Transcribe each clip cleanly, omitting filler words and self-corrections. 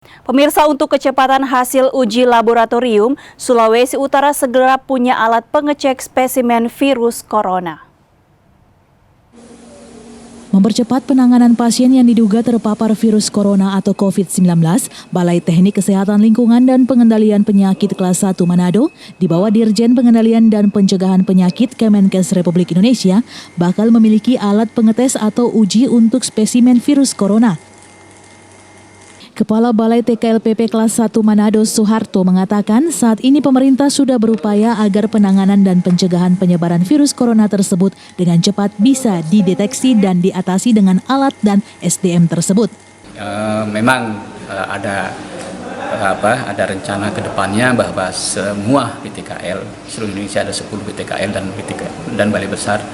Pemirsa, untuk kecepatan hasil uji laboratorium, Sulawesi Utara segera punya alat pengecek spesimen virus corona. Mempercepat penanganan pasien yang diduga terpapar virus corona atau COVID-19, Balai Teknik Kesehatan Lingkungan dan Pengendalian Penyakit Kelas 1 Manado, di bawah Dirjen Pengendalian dan Pencegahan Penyakit Kemenkes Republik Indonesia, bakal memiliki alat pengetes atau uji untuk spesimen virus corona. Kepala Balai TKLPP Kelas 1 Manado, Soeharto, mengatakan saat ini pemerintah sudah berupaya agar penanganan dan pencegahan penyebaran virus corona tersebut dengan cepat bisa dideteksi dan diatasi dengan alat dan SDM tersebut. Memang ada rencana ke depannya bahwa semua BTKL, seluruh Indonesia ada 10 BTKL dan balai besar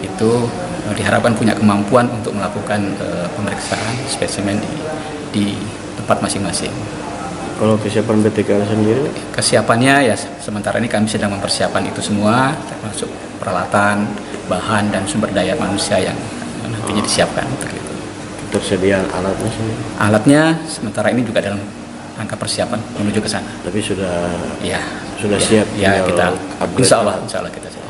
itu diharapkan punya kemampuan untuk melakukan pemeriksaan spesimen di tempat masing-masing. Kalau kesiapan BTKL sendiri? Kesiapannya ya sementara ini kami sedang mempersiapkan itu semua, termasuk peralatan, bahan dan sumber daya manusia yang nantinya disiapkan untuk itu. Ketersediaan alatnya sendiri? Alatnya sementara ini juga dalam rangka persiapan menuju ke sana. Tapi sudah siap. Ya, kita insya Allah kita siap.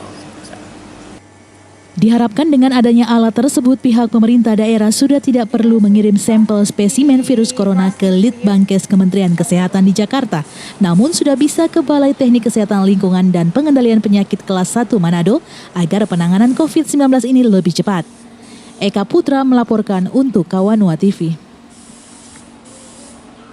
Diharapkan dengan adanya alat tersebut, pihak pemerintah daerah sudah tidak perlu mengirim sampel spesimen virus corona ke Litbangkes Kementerian Kesehatan di Jakarta, namun sudah bisa ke Balai Teknik Kesehatan Lingkungan dan Pengendalian Penyakit Kelas 1 Manado agar penanganan COVID-19 ini lebih cepat. Eka Putra melaporkan untuk Kawanua TV.